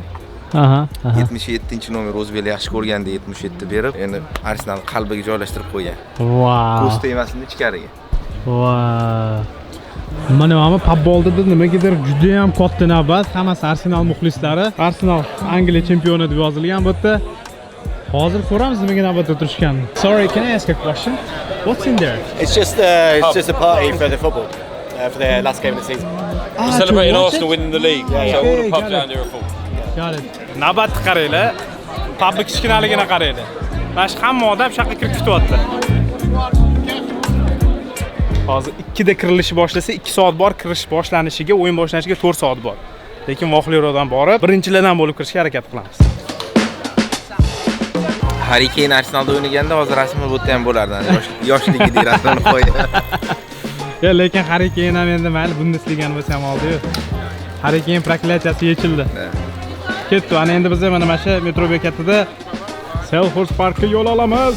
77-nomer o'zbeklar yaxshi ko'rganda 77 berib, endi Arsenal qalbiga joylashtirib qo'ygan. Wow. Ko'z tegmasin ichkariga. Wow. Mana pub oldida nimagadir juda ham katta navbat, hammasi Arsenal muxlislari. Arsenal Angliya chempioni deb yozilgan bu yerda. Hozir ko'ramiz nimaga navbatda turishganini. Sorry, can I ask a question? What's in there? It's just a party for the football. For the last game of the season. We're celebrating Arsenal winning the league, so all the pubs down here are full. Got it. Navbatni qaranglar. Pubni kichkinaligini qaranglar. Mana shu hamma odam shaqa kirib ketyapti. Hozir 2 da kirilishi boshlasa 2 soat bor, kirish boshlanishiga, o'yin boshlanishiga 4 soat bor. Lekin voqeliklardan borib, birinchilardan bo'lib kirishga harakat qilamiz. Harry Kane Arsenalda o'ynaganda hozir rasmi bu yerda ham bo'lardi. Yoshligidagi rasmini qo'ydi. Ya lekin Harry Kane ham endi mayli Bundesligani bo'lsa ham oldi-yu. Harry Kane proklatsiyasi yechildi. Ketdi. Ana endi biz mana shu metro bekatida Selhurst Parkka yo'l olamiz.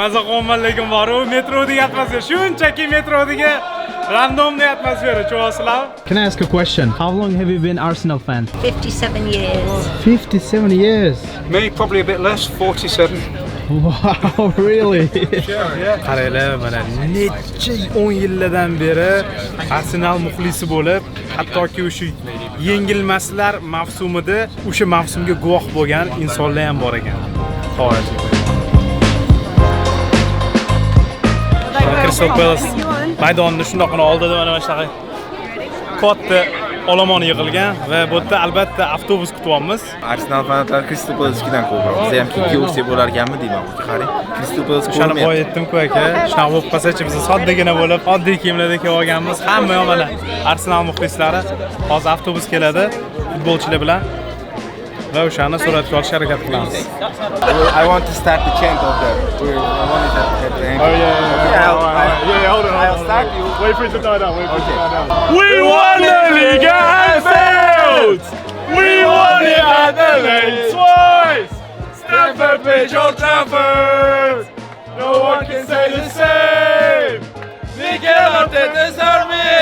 Maza qolman lekin bor-u, metrodagi atmosfera, shunchaki metrodagi randomniy atmosfera, cho'g'asizlar. Can I ask a question? How long have you been Arsenal fan? 57 years. 57 years. Me probably a bit less, 47. Wow, really? Qaranglar, mana necha 10 yillardan beri Arsenal muxlisi bo'lib, hattoki o'sha yengilmaslar mavsumida o'sha mavsumga guvoh bo'lgan insonlar ham bor ekan. Xo'sh. Crystal Palace maydonni shundoqini oldida mana shunaqa katta olomon yig'ilgan va bu yerda albatta avtobus kutyapmiz. Arsenal fanatlari Crystal Palace'dan ko'proq. Biz ham ikki o'lsak bo'lar ekanmi deyman. Qarang, Crystal Palace O'shani boy aytdim-ku aka. Shunaqa bo'lib qolsa-chi, biz soddagina bo'lib, oddiy kiyimlarda kelib olganmiz. Hamma ham mana Arsenal muxlislari. Hozir avtobus keladi futbolchilar bilan. Va o'shani suratga olishga harakat qilamiz. I want to start the chant of that. I want to at the end. Oh yeah, hold on. I'll start you. Wait for it to die down. We won the league at Anfield. We won it at the lane twice. Stamford Bridge, Old Trafford. No one can say the same. Mikel Arteta's army.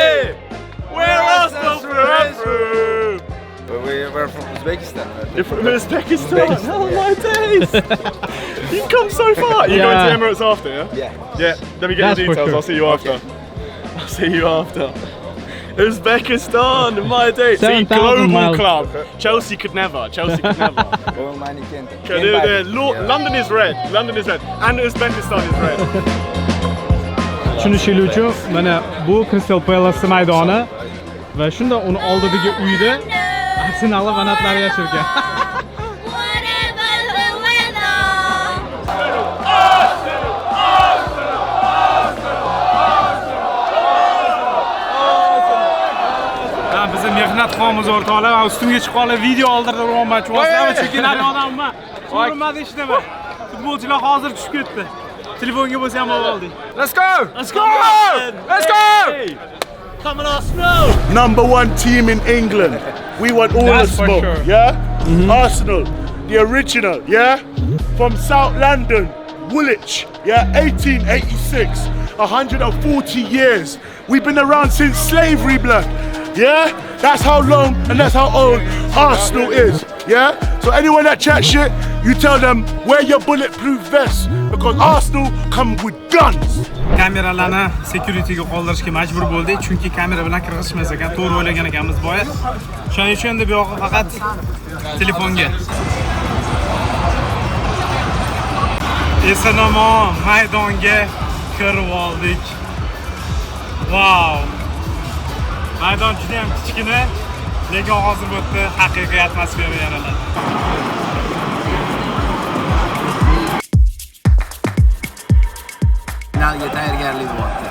We're Arsenal through and through. We're from Uzbekistan. You're from Uzbekistan? Oh my days! You've come so far! You're going to Emirates after, yeah? Yeah. Let me get the details, I'll see you after. I'll see you after. Uzbekistan, my days! See, global club. Chelsea could never. London is red. And Uzbekistan is red. Tushunishinglar uchun, mana bu Crystal Palace maydoni va shunda uni oldidagi uyda Arsenal fanatlari yashirgan. Bizim mehnat qilamiz o'rtoqlar, ustimga chiqqanlar video oldirib urmoqchi bo'lsam, chunki nari odamman. Ko'rinmadi hech nima. Futbolchilar hozir tushib ketdi. Telefonga bo'lsa ham oldik. Let's go! Come on, Arsenal! Number 1 team in England. We want all the smoke, sure. Yeah? Arsenal, the original, yeah? From South London, Woolwich, yeah? 1886, 140 years. We've been around since slavery, blood, yeah? That's how long and that's how old Arsenal is, yeah? So anyone that chat shit, you tell them, wear your bulletproof vest, because Arsenal come with guns. Kameralarni securityga qoldirishga majbur bo'ldik, chunki kamera bilan kirgizishmas ekan. To'g'ri o'ylagan ekanmiz boya. Shuning uchun endi bu yoqqa faqat telefonga. Eson-omon maydonga kirib oldik. Wow! Maydon juda ham kichkina, lekin hozir bu yerda haqiqiy atmosfera yaraladi. Finalga tayyorgarlik bo'lyapti.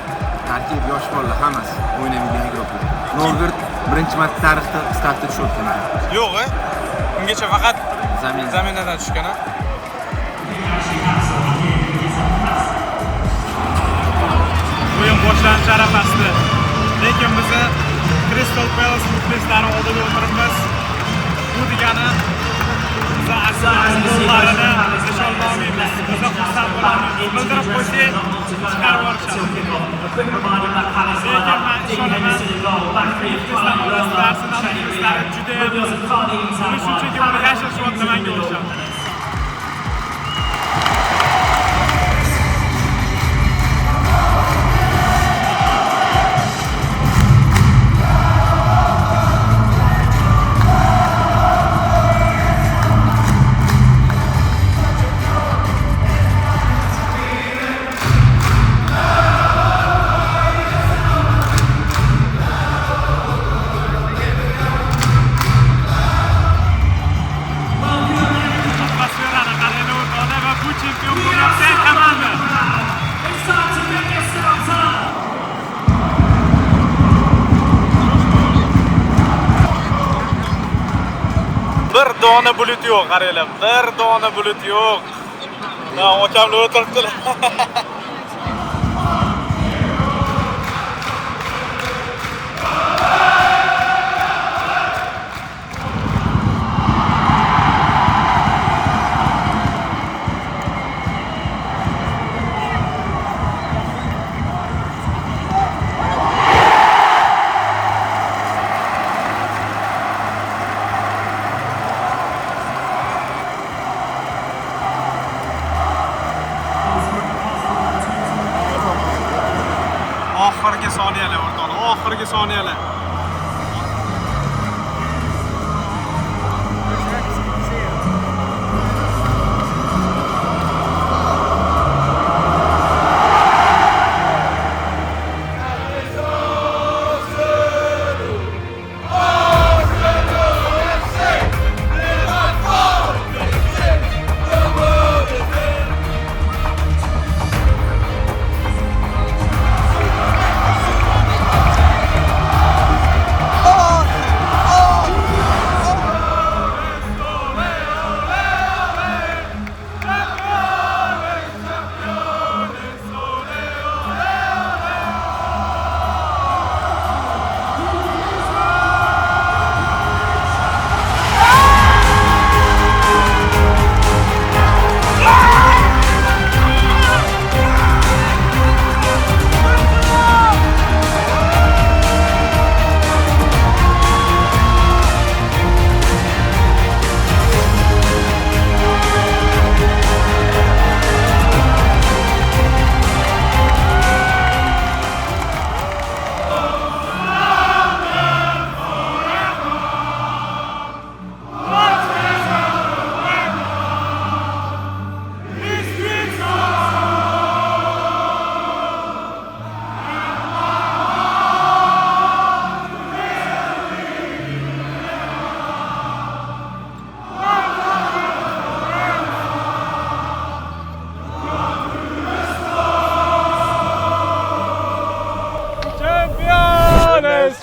Tarkib yosh bolalar hammasi o'ynaydigan guruhlar. Novgorod birinchi marta tarixda startga tushayotgan. Yo'q, ungacha faqat zaminadan tushgan. O'yin boshlanish arafasida. Lekin biz Crystal Palace muxlislari oldida o'tiribmiz. Bu degani biz Arsenal'larni nishonlamaymiz. Biz xursand bo'lamiz. Bildirib qo'ysak, chiqarib yuborishadi. Lekin men ishonaman, Arsenal muxlislari juda shunchaki uni yashirishayotgan manga o'xshadi. Bir dona bulut yo'q, qaranglar. Bir dona bulut yo'q. Na, okamlar o'tiribdilar. Oxirgi soniyalar o'rtoqlar, oxirgi soniyalar.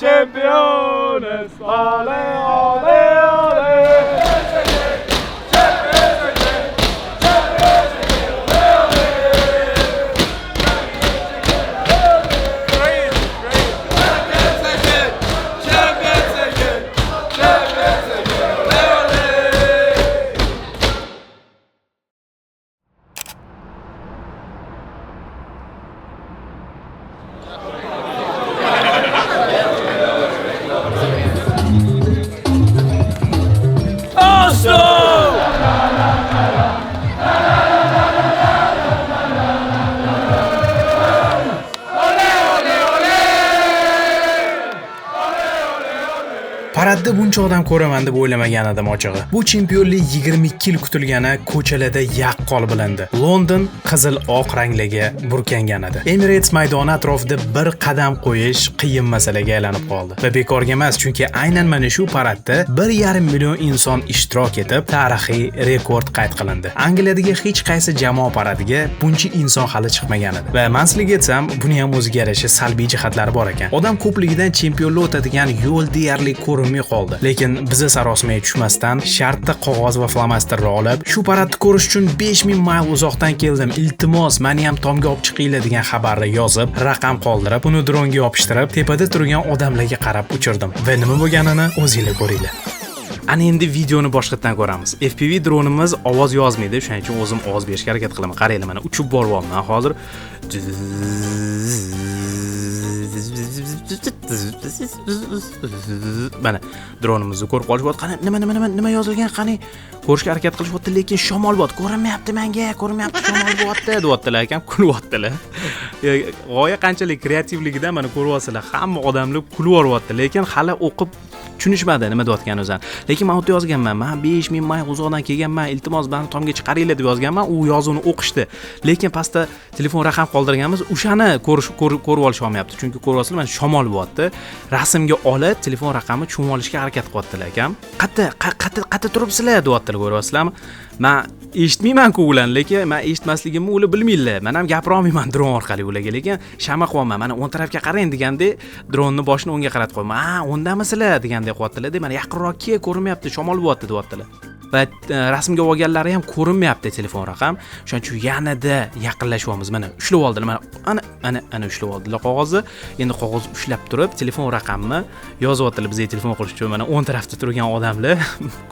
Champions, ole, ole, ole. Paradda buncha odam ko'raman deb o'ylamagan edim ochig'i. Bu chempionlik 22 yil kutilgani ko'chalarda yaqqol bilindi. London qizil-oq ranglarga burkangan edi. Emirates maydoni atrofida bir qadam qo'yish qiyin masalaga aylanib qoldi. Va bekorga emas, chunki aynan mana shu paradda 1,5 million inson ishtirok etib, tarixiy rekord qayd qilindi. Angliyadagi hech qaysi jamoa paradiga buncha inson hali chiqmagan edi. Va men sizlarga aytsam, buni ham o'ziga yarasha salbiy jihatlari bor ekan. Odam ko'pligidan chempionlar o'tadigan yo'l deyarli ko'rinmay qoldi. Lekin biza sarosimaga tushmasdan shartda qog'oz va flomasterni olib, shu paradni ko'rish uchun 5000 mayl uzoqdan keldim. Iltimos, meni ham tomga olib chiqinglar degan xabarni yozib, raqam qoldirib, uni dronga yopishtirib, tepada turgan odamlarga qarab uchirdim. Va nima bo'lganini o'zingizlar ko'ringlar. Ana endi videoni boshqatdan ko'ramiz. FPV dronimiz ovoz yozmaydi, shuning uchun o'zim ovoz berishga harakat qilaman. Qaranglar, mana uchib boryapman hozir. Mana dronimizni ko'rib qolishyapti. Qani nima yozilgan, qani ko'rishga harakat qilishyapti, lekin shamol bor. Ko'rinmayapti menga, ko'rinmayapti, shamol bo'lyapti, deyaptilar ekan, kulyaptilar. G'oya qanchalik kreativligidan mana ko'ryapsizlar. Hamma odamlar kulyapti, lekin hali o'qib tushunishmadi nima deyotganini o'zan. Lekin men o'tda yozganman. Men 5000 mayl uzoqdan kelganman. Iltimos meni tomga chiqaringlar deb yozganman. U yozuvni o'qishdi. Lekin pastda telefon raqam qoldirganmiz. O'shani ko'rib olish olmayapti. Chunki ko'ryapsizlar, mana shamol bo'lyapti. Rasmga olib telefon raqamini tushunib olishga harakat qilyaptilar ekan. Qatta turibsizlar deyaptilar, ko'ryapsizlarmi? Men eshitmayman-ku ularni, lekin men eshitmasligimni ular bilmaylar. Men ham gapira olmayman dron orqali ularga, lekin shama qilyapman. Mana o'ng tarafga qarang deganda dronni boshini o'ngga qaratib qo'yaman. Ha, o'ndamisizlar deganda qilyaptilar. Mana yaqinroq kel, ko'rinmayapti, shamol bo'lyapti deyaptilar. Va rasmga olganlari ham ko'rinmayapti telefon raqam. Shuning uchun yanada yaqinlashyapmiz. Mana ushlab oldilar. Mana ana ushlab oldilar qog'ozni. Endi qog'oz ushlab turib, telefon raqamni yozyaptilar bizga telefon qilish uchun. Mana o'ng tarafda turgan odamlar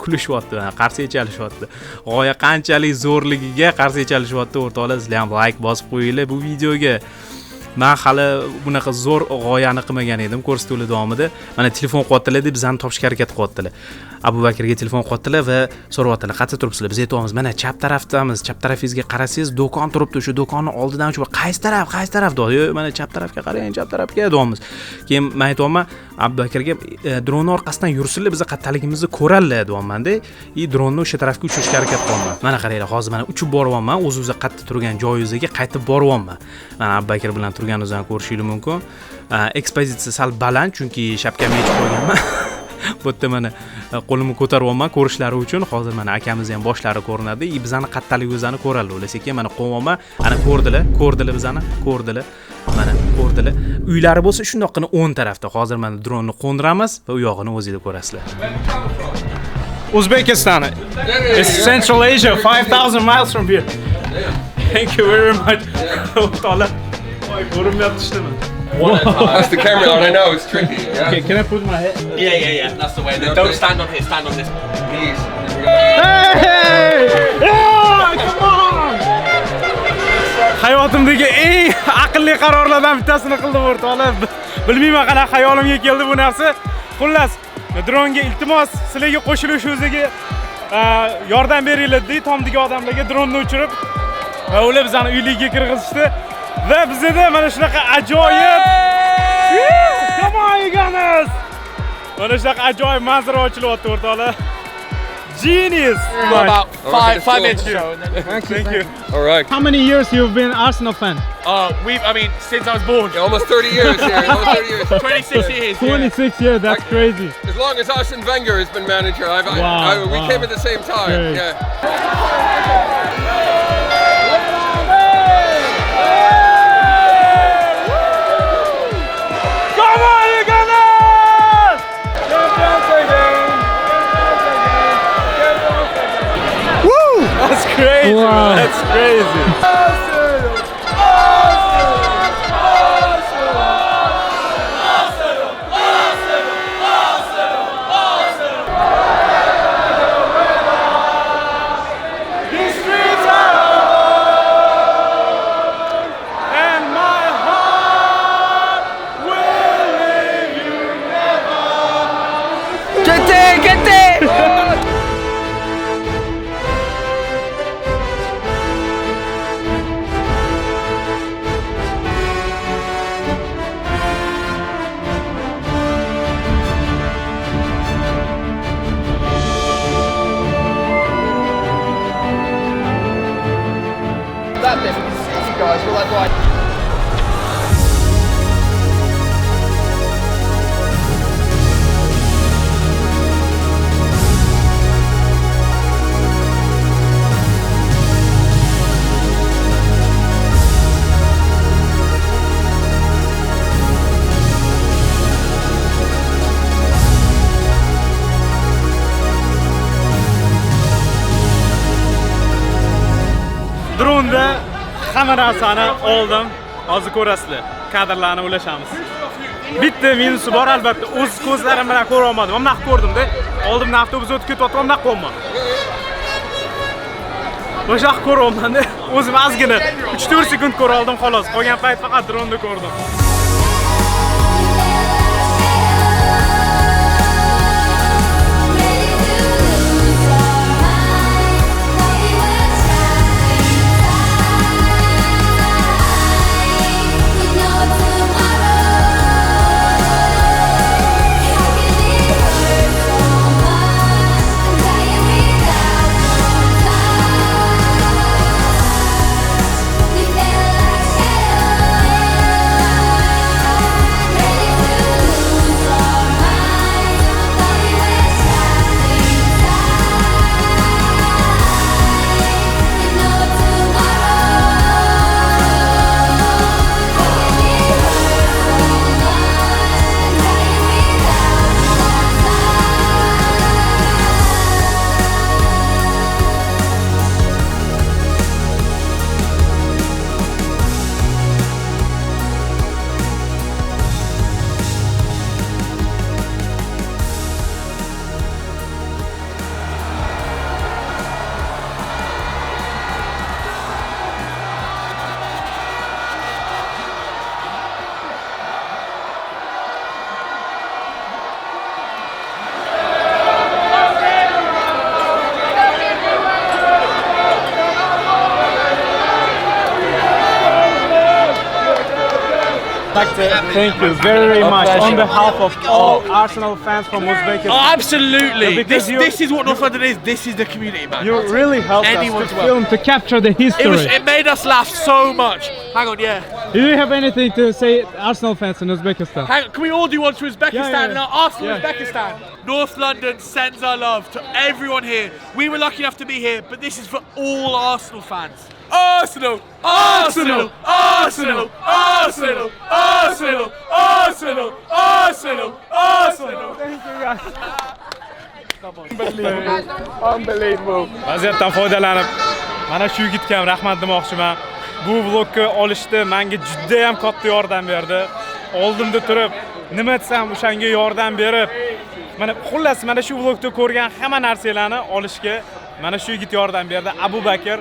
kulishyapti, qarshi chalishayapti. G'oya qanchalik zo'rligiga qarshi chalishayapti o'rtoqlar. Sizlar ham like bosib qo'yinglar bu videoga. Men hali bunaqa zo'r g'oyani qilmagan edim ko'rsatuvlar davomida. Mana telefon qilyaptilar deb bizani topishga harakat qilyaptilar. Abu Bakrga telefon qilyaptilar va so'rayaptilar, qayerda turibsizlar? Biz aytamiz, mana chap tarafdamiz. Chap tarafingizga qarasangiz, do'kon turibdi. O'sha do'konni oldidan o'chib, qaysi taraf deydi. Mana chap tarafga qarang, chap tarafga deymiz. Keyin men aytayman, Abu Bakrga dron orqasidan yursinlar, biz qattaligimizni ko'rarlar deyapman-da. Dronni o'sha tarafga uchirishga harakat qilaman. Mana qaranglar, hozir mana uchib boryapman, o'z-o'zi qatta turgan joyingizga qaytib boryapman. Mana Abu Bakr bilan turganimizni ko'rishingiz mumkin. Ekspozitsiya sal baland, chunki shapkamni yechib qo'yganman. Bu yerda mana qo'limni ko'taryapman ko'rishlari uchun. Hozir mana akamiz ham boshlari ko'rinadi. Bizani qattalik o'zini ko'radi. Lekin mana qo'yapman. Ana ko'rdilar bizani, ko'rdilar. Mana ko'rdilar. Uylari bo'lsa shundoqqina o'ng tarafda. Hozir mana dronni qo'ndiramiz va u yog'ini o'zingizlar ko'rasizlar. Uzbekistan. It's Central Asia, 5000 miles from here. Thank you very much. O'rtoqlar. Voy, ko'rinmayapti ishlama. That's the camera on, I know, it's tricky. Yeah. Okay, can I put my head? Yeah. That's the way. Don't stand on here, stand on this. Please. Hey! Yeah, come on! Hayotimdagi eng aqlli qarorlardan bittasini qildim o'rtoqlar. Bilmayman qanaqa hayolimga keldi bu narsa. Xullas, dronga iltimos sizlarga qo'shilish o'ziga yordam beringlar-da, tomdagi odamlarga dronni uchirib va ular bizani uylarga kirgizishdi. Va bizda mana shunaqa ajoyib. Come on, you guys. Mana shunaqa ajoyib manzara ochilyapti o'rtoqlar. Genius. About 5 minutes. Thank you. All right. How many years you've been Arsenal fan? Since I was born. Yeah, almost 30 years here. Almost 30 years. 26 years. 26 years. That's crazy. As long as Arsene Wenger has been manager, we came at the same time. Great. Yeah. Come on, you guys! hamma narsani oldim. Hozir ko'rasizlar. Kadrlarni ulashamiz. Bitta minusi bor albatta. O'z ko'zlarim bilan ko'ra olmadim. Mana naq ko'rdim-da. Oldimdan avtobus o'tib ketyapti, naq qo'yman. O'sha ko'ra olmanda o'zim ozgina 3-4 sekund ko'ra oldim xolos. Qolgan payt faqat dronni ko'rdim. Thank you very much on behalf of all Arsenal fans from Uzbekistan. Oh, absolutely. Because This is what North London is. This is the community, man. You really helped us to film, to capture the history. It made us laugh so much. Hang on, yeah. Do you have anything to say, Arsenal fans in Uzbekistan? Hang on, can we all do one to Uzbekistan? Yeah. Now, Arsenal, Uzbekistan. North London sends our love to everyone here. We were lucky enough to be here, but this is for all Arsenal fans. Arsenal! Arsenal! Arsenal! Arsenal! Arsenal! Arsenal! Arsenal! Arsenal! Thank you guys. Unbelievable. Vaziyatdan foydalanib, mana shu yigitga ham rahmat demoqchiman. Bu vlogni olishda menga juda ham katta yordam berdi. Oldimda turib, nima desam o'shanga yordam berib, mana xullas mana shu vlogda ko'rgan hamma narsalarni olishga mana shu yigit yordam berdi. Abu Bakr.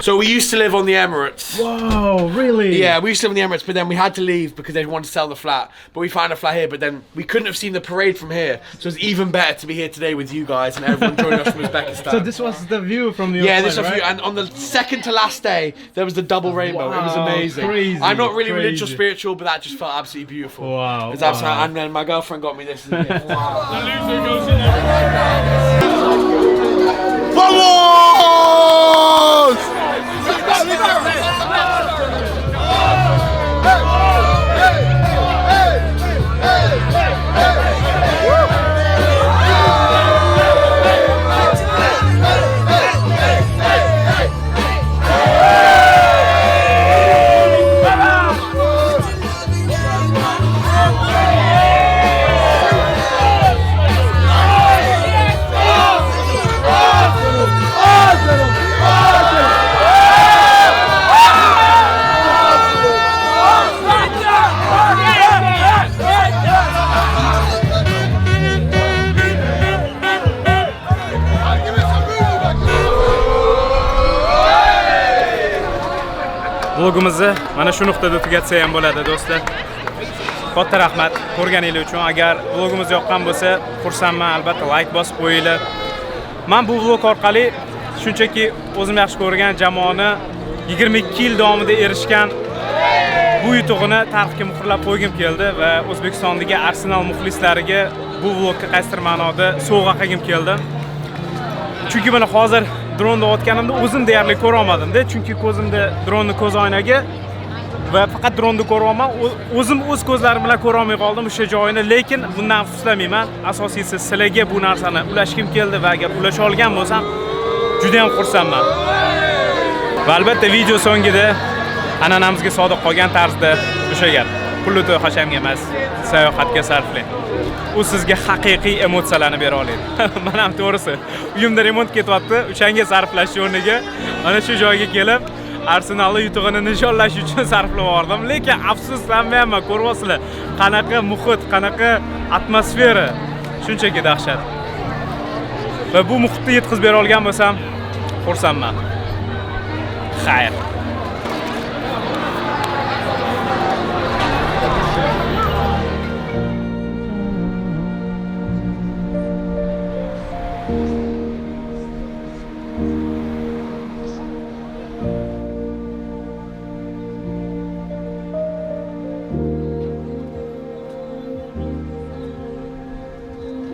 So we used to live on the Emirates. Wow, really? Yeah, we used to live on the Emirates, but then we had to leave because they wanted to sell the flat. But we found a flat here, but then we couldn't have seen the parade from here. So it's even better to be here today with you guys and everyone joining us from Uzbekistan. So this was the view from the this was view. And on the second to last day, there was the double rainbow. It was amazing. Crazy, I'm not really religious or spiritual, but that just felt absolutely beautiful. Wow. It's absolutely, and then my girlfriend got me this. As a gift. Wow. The loser goes in there. Vamos! Vlogimizni mana shu nuqtada tugatsa ham bo'ladi, do'stlar. Katta rahmat ko'rganingiz uchun. Agar vlogimiz yoqqan bo'lsa, xursandman, albatta like bosib qo'yinglar. Men bu vlog orqali shunchaki o'zim yaxshi ko'rgan jamoani 22 yil davomida erishgan bu yutug'ini tarixga muhrlab qo'ygim keldi va O'zbekistondagi Arsenal muxlislariga bu vlogga qaysidir ma'noda sovg'a qilgim keldi. Chunki mana hozir dronda o'tganimda o'zim deyarli ko'ra olmadim-da, chunki ko'zimda dronni ko'z oynaga va faqat dronni ko'ryapman. O'zim o'z ko'zlarim bilan ko'ra olmay qoldim o'sha joyini, lekin bundan afsuslamayman. Asosiysi sizlarga bu narsani ulashkim keldi va agar ulasha olgan bo'lsam, juda ham xursandman. Va albatta video so'ngida an'anamizga sodiq qolgan tarzda o'sha gap. Pulli to'y hashamga emas, sayohatga sarflang. u sizga haqiqiy emotsiyalarni bera oladi. Men ham to'g'risi, uyimda remont ketyapti, o'shanga sarflash o'rniga mana shu joyga kelib Arsenalning yutug'ini nishonlash uchun sarflab yubordim. Lekin afsuslanmayman, ko'ryapsizlar, qanaqa muhit, qanaqa atmosfera, shunchaki dahshat. Va bu muhitni yetkazib bera olgan bo'lsam, xursandman. Xayr.